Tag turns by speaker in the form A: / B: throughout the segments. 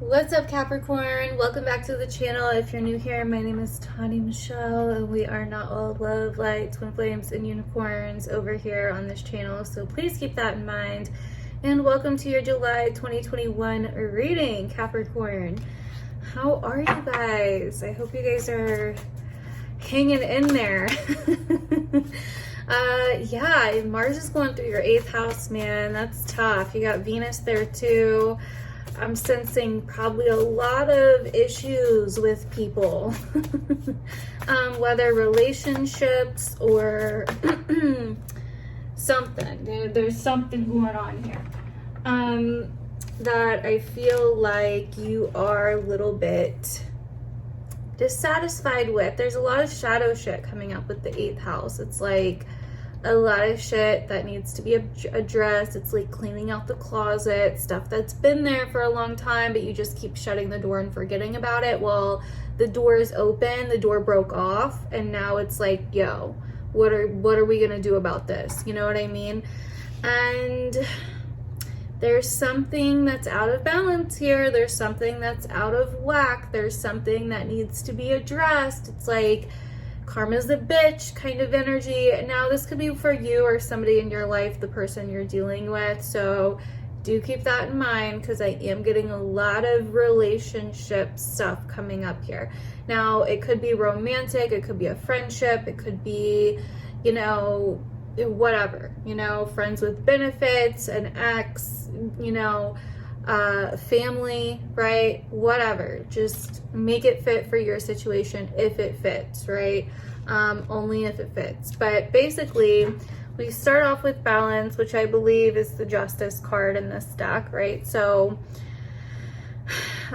A: What's up, Capricorn? Welcome back to the channel. If you're new here, my name is Tani Michelle, and we are not all love, light, twin flames, and unicorns over here on this channel, so please keep that in mind. And welcome to your July 2021 reading, Capricorn. How are you guys? I hope you guys are hanging in there. Yeah, Mars is going through your 8th house, man. That's tough. You got Venus there too. I'm sensing probably a lot of issues with people, whether relationships or something. There's something going on here that I feel like you are a little bit dissatisfied with. There's a lot of shadow shit coming up with the 8th house. It's like a lot of shit that needs to be addressed. It's like cleaning out the closet, stuff that's been there for a long time, but you just keep shutting the door and forgetting about it. Well, the door is open, the door broke off, and now it's like, yo, what are we gonna do about this? You know what I mean? And there's something that's out of balance here. There's something that's out of whack. There's something that needs to be addressed. It's like karma's a bitch kind of energy. Now this could be for you or somebody in your life, the person you're dealing with, so do keep that in mind, because I am getting a lot of relationship stuff coming up here. Now it could be romantic, it could be a friendship, it could be, you know, whatever, you know, friends with benefits, an ex, you know, family, right? Whatever. Just make it fit for your situation if it fits, right? Only if it fits. But basically, we start off with balance, which I believe is the Justice card in this deck, right? So,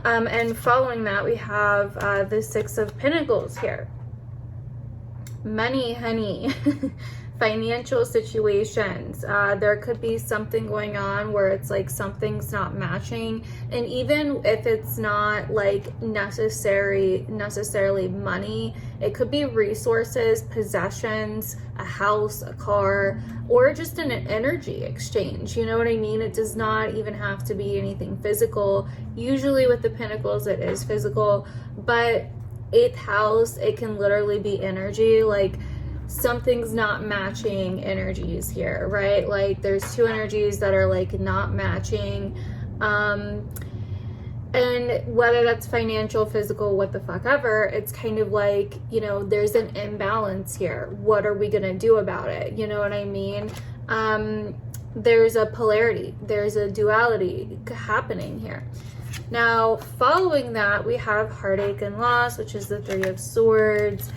A: and following that, we have the Six of Pentacles here. Money, honey. Financial situations. There could be something going on where it's like something's not matching, and even if it's not like necessarily money, it could be resources, possessions, a house, a car, or just an energy exchange. You know what I mean? It does not even have to be anything physical. Usually with the Pentacles it is physical, but 8th house, it can literally be energy. Like something's not matching energies here, right? Like there's two energies that are like not matching, and whether that's financial, physical, what the fuck ever, it's kind of like, you know, there's an imbalance here. What are we gonna do about it? You know what I mean? There's a polarity, there's a duality happening here. Now following that, we have heartache and loss, which is the 3 of Swords.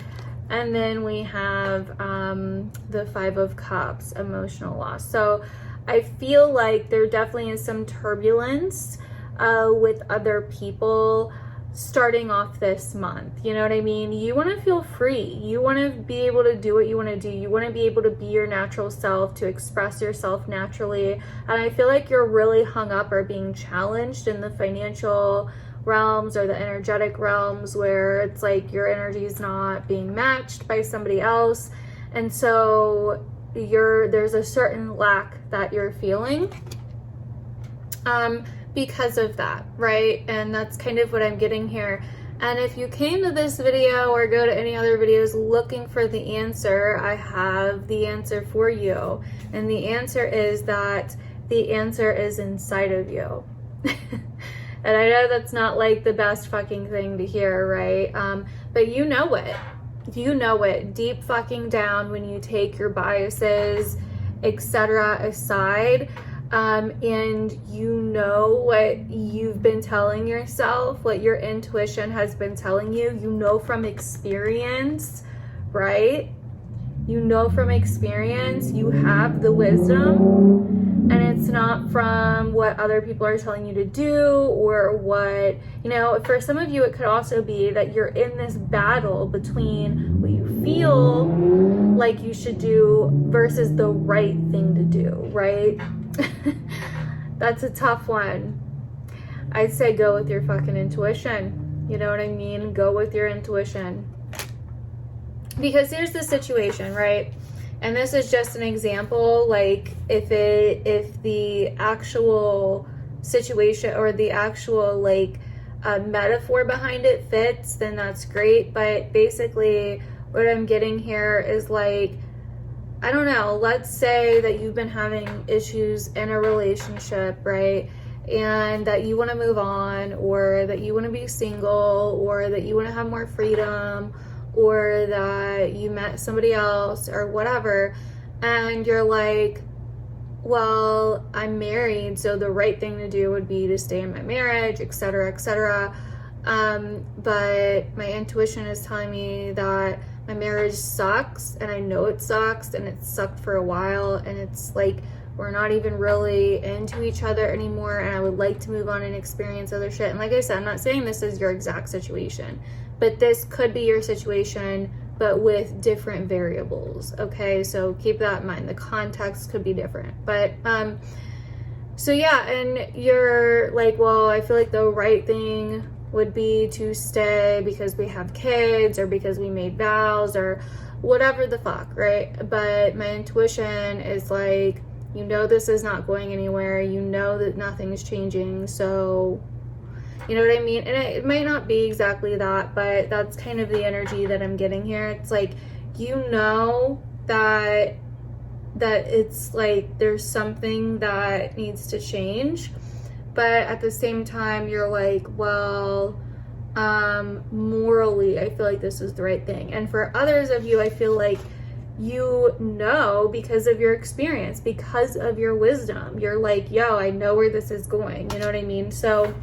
A: And then we have the 5 of Cups, emotional loss. So I feel like there definitely is some turbulence with other people starting off this month. You know what I mean? You want to feel free. You want to be able to do what you want to do. You want to be able to be your natural self, to express yourself naturally. And I feel like you're really hung up or being challenged in the financial realms or the energetic realms, where it's like your energy is not being matched by somebody else, and so there's a certain lack that you're feeling because of that, right? And that's kind of what I'm getting here. And if you came to this video or go to any other videos looking for the answer, I have the answer for you, and the answer is that the answer is inside of you. And I know that's not like the best fucking thing to hear, right? But you know it. You know it deep fucking down when you take your biases, etc. aside, and you know what you've been telling yourself, what your intuition has been telling you. You know from experience, right? You know from experience, you have the wisdom. And it's not from what other people are telling you to do, or what, you know, for some of you, it could also be that you're in this battle between what you feel like you should do versus the right thing to do, right? That's a tough one. I'd say go with your fucking intuition. You know what I mean? Go with your intuition. Because here's the situation, right? And this is just an example, like if the actual situation or the actual like metaphor behind it fits, then that's great. But basically what I'm getting here is like, I don't know, let's say that you've been having issues in a relationship, right? And that you want to move on, or that you want to be single, or that you want to have more freedom, or that you met somebody else or whatever. And you're like, well, I'm married, so the right thing to do would be to stay in my marriage, etc., etc. But my intuition is telling me that my marriage sucks, and I know it sucks, and it sucked for a while, and it's like we're not even really into each other anymore, and I would like to move on and experience other shit. And like I said, I'm not saying this is your exact situation, but this could be your situation, but with different variables, okay? So keep that in mind. The context could be different. But, so yeah, and you're like, well, I feel like the right thing would be to stay because we have kids, or because we made vows, or whatever the fuck, right? But my intuition is like, you know, this is not going anywhere. You know that nothing is changing. So, you know what I mean? And it might not be exactly that, but that's kind of the energy that I'm getting here. It's like, you know that it's like there's something that needs to change, but at the same time you're like, well, morally I feel like this is the right thing. And for others of you, I feel like you know, because of your experience, because of your wisdom, you're like, yo, I know where this is going. You know what I mean? So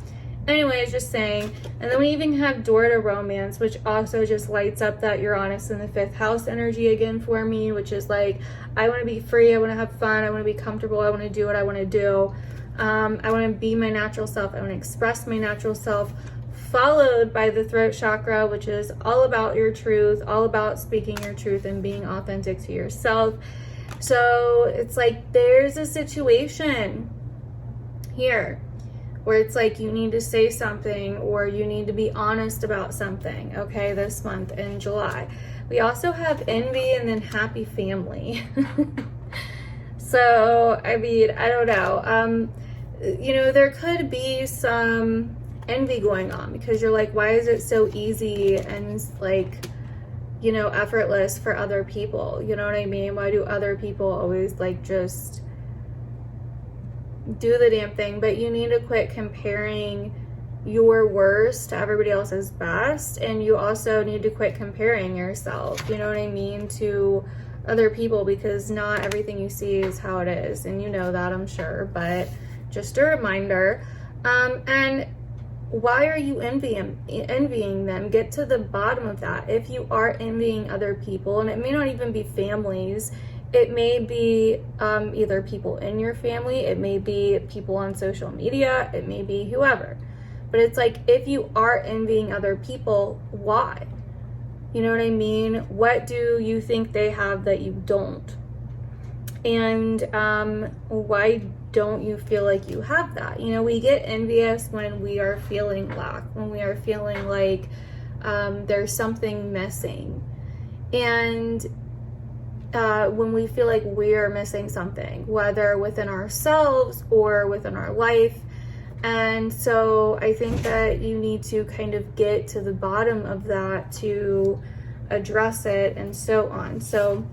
A: anyways, just saying. And then we even have door to romance, which also just lights up that Uranus in the 5th house energy again for me, which is like, I want to be free, I want to have fun, I want to be comfortable, I want to do what I want to do. I want to be my natural self, I want to express my natural self, followed by the throat chakra, which is all about your truth, all about speaking your truth and being authentic to yourself. So it's like there's a situation here where it's like you need to say something, or you need to be honest about something, okay, this month in July. We also have envy and then happy family. So, I mean, I don't know. You know, there could be some envy going on because you're like, why is it so easy and like, you know, effortless for other people? You know what I mean? Why do other people always like just do the damn thing? But you need to quit comparing your worst to everybody else's best, and you also need to quit comparing yourself, you know what I mean, to other people, because not everything you see is how it is, and you know that, I'm sure. But just a reminder. And why are you envying them? Get to the bottom of that. If you are envying other people, and it may not even be families, it may be either people in your family, it may be people on social media, it may be whoever. But it's like, if you are envying other people, why? You know what I mean? What do you think they have that you don't? And why don't you feel like you have that? You know, we get envious when we are feeling lack, when we are feeling like there's something missing. And when we feel like we're missing something, whether within ourselves or within our life. And so I think that you need to kind of get to the bottom of that to address it and so on. So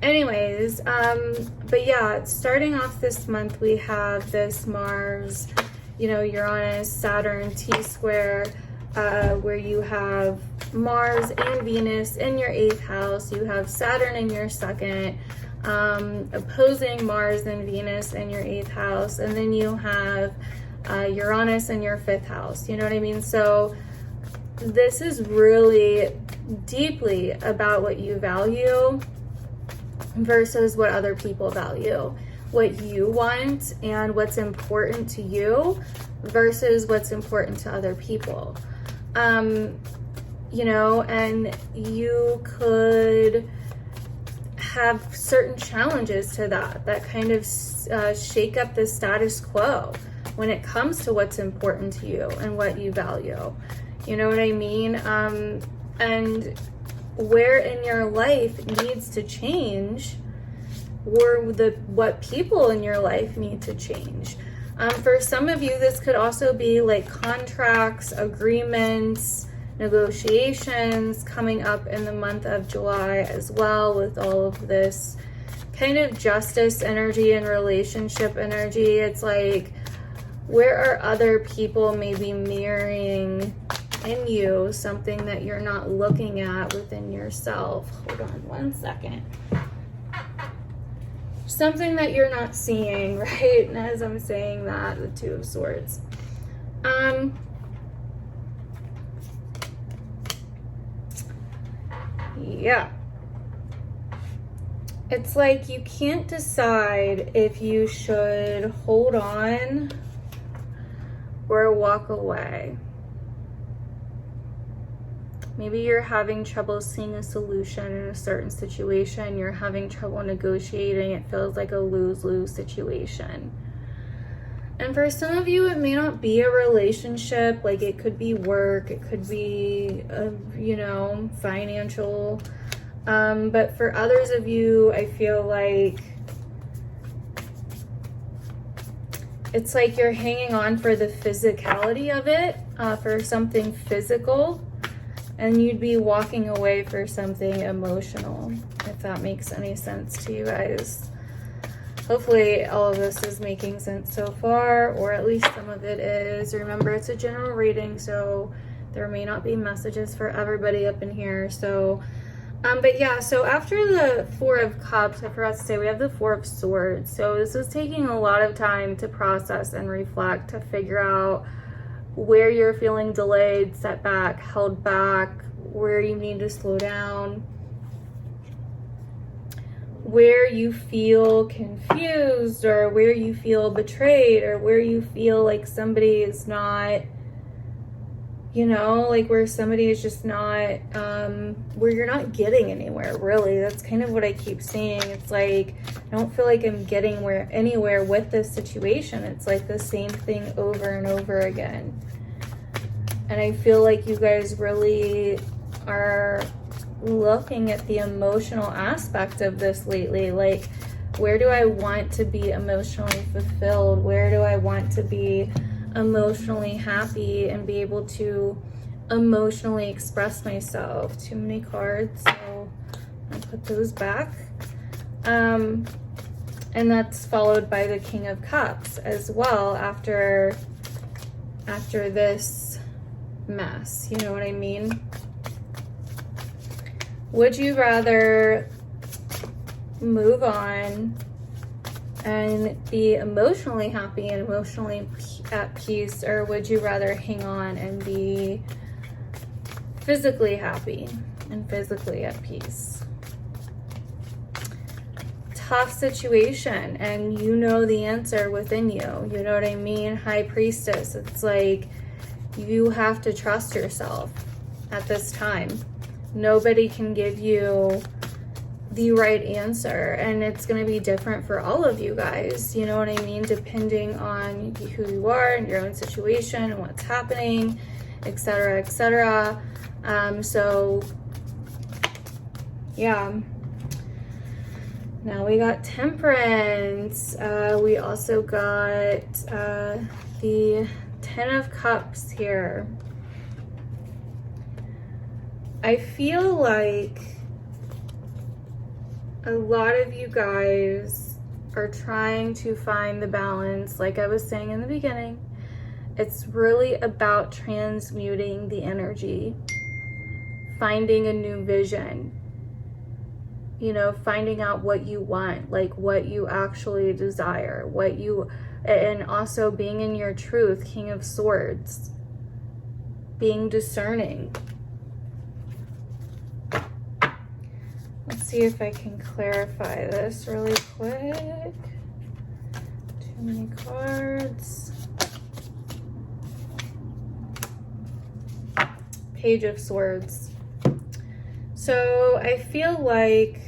A: anyways, but yeah, starting off this month, we have this Mars, you know, Uranus, Saturn, T-square, where you have Mars and Venus in your 8th house. You have Saturn in your 2nd, opposing Mars and Venus in your 8th house. And then you have Uranus in your 5th house. You know what I mean? So this is really deeply about what you value versus what other people value, what you want and what's important to you versus what's important to other people. You know, and you could have certain challenges to that kind of shake up the status quo when it comes to what's important to you and what you value. You know what I mean? And where in your life needs to change, or what people in your life need to change. For some of you, this could also be like contracts, agreements, negotiations coming up in the month of July as well, with all of this kind of justice energy and relationship energy. It's like, where are other people maybe mirroring in you something that you're not looking at within yourself? Hold on one second. Something that you're not seeing, right? And as I'm saying that, the Two of Swords. Yeah. It's like you can't decide if you should hold on or walk away. Maybe you're having trouble seeing a solution in a certain situation. You're having trouble negotiating. It feels like a lose-lose situation. And for some of you, it may not be a relationship. Like, it could be work. It could be, you know, financial. But for others of you, I feel like it's like you're hanging on for the physicality of it, for something physical. And you'd be walking away for something emotional, if that makes any sense to you guys. Hopefully all of this is making sense so far, or at least some of it is. Remember, it's a general reading, so there may not be messages for everybody up in here. So, but yeah, so after the Four of Cups, I forgot to say, we have the Four of Swords. So this is taking a lot of time to process and reflect, to figure out where you're feeling delayed, set back, held back, where you need to slow down, where you feel confused, or where you feel betrayed, or where you feel like somebody is not, you know, like where somebody is just not, where you're not getting anywhere, really. That's kind of what I keep seeing. It's like, I don't feel like I'm getting anywhere with this situation. It's like the same thing over and over again. And I feel like you guys really are looking at the emotional aspect of this lately. Like, where do I want to be emotionally fulfilled? Where do I want to be emotionally happy and be able to emotionally express myself? Too many cards, so I'll put those back. And that's followed by the King of Cups as well after this mess. You know what I mean? Would you rather move on and be emotionally happy and emotionally at peace, or would you rather hang on and be physically happy and physically at peace? Tough situation, and you know the answer within you. You know what I mean? High Priestess. It's like you have to trust yourself at this time. Nobody can give you the right answer, and it's going to be different for all of you guys. You know what I mean? Depending on who you are and your own situation and what's happening, etc., etc. So yeah. Now we got Temperance. We also got the Ten of Cups here. I feel like a lot of you guys are trying to find the balance. Like I was saying in the beginning, it's really about transmuting the energy, finding a new vision, you know, finding out what you want, like what you actually desire, and also being in your truth. King of Swords, being discerning. Let's see if I can clarify this really quick. Too many cards. Page of Swords. So I feel like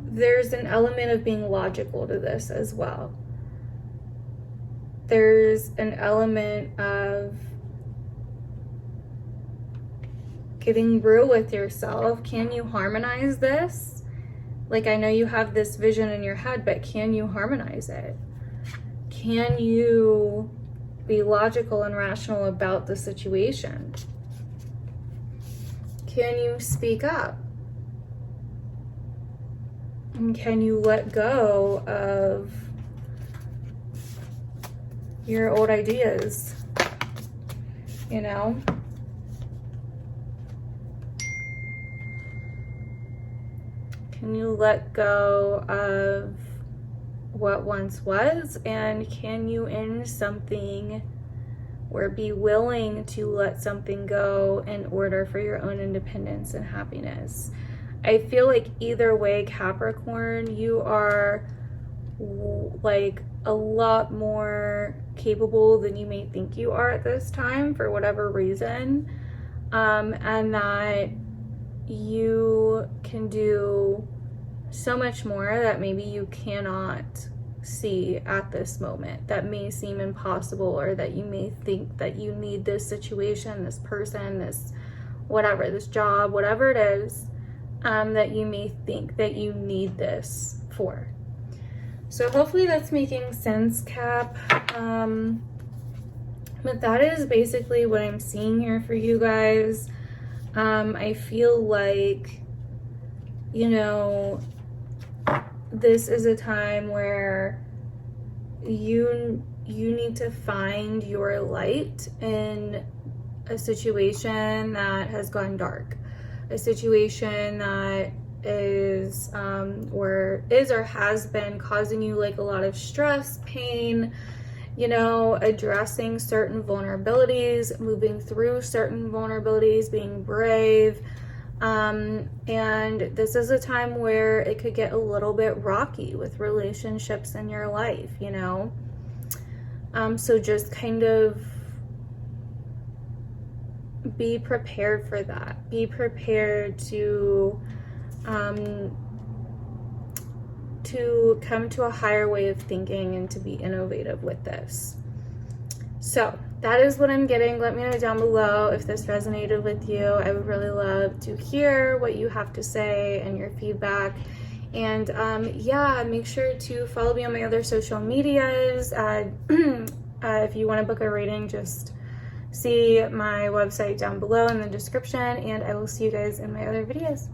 A: there's an element of being logical to this as well. There's an element of getting real with yourself. Can you harmonize this? Like, I know you have this vision in your head, but can you harmonize it? Can you be logical and rational about the situation? Can you speak up? And can you let go of your old ideas? You know? Can you let go of what once was? And can you end something or be willing to let something go in order for your own independence and happiness? I feel like either way, Capricorn, you are like a lot more capable than you may think you are at this time for whatever reason, and that you can do so much more that maybe you cannot see at this moment, that may seem impossible, or that you may think that you need this situation, this person, this whatever, this job, whatever it is, that you may think that you need this for. So hopefully that's making sense, Cap. But that is basically what I'm seeing here for you guys. I feel like, you know, this is a time where you need to find your light in a situation that has gone dark, a situation that is or has been causing you like a lot of stress, pain, you know, addressing certain vulnerabilities, moving through certain vulnerabilities, being brave. And this is a time where it could get a little bit rocky with relationships in your life, you know. So just kind of be prepared for that. Be prepared to come to a higher way of thinking and to be innovative with this. So that is what I'm getting. Let me know down below if this resonated with you. I would really love to hear what you have to say and your feedback. And yeah, make sure to follow me on my other social medias. If you want to book a reading, just see my website down below in the description, and I will see you guys in my other videos.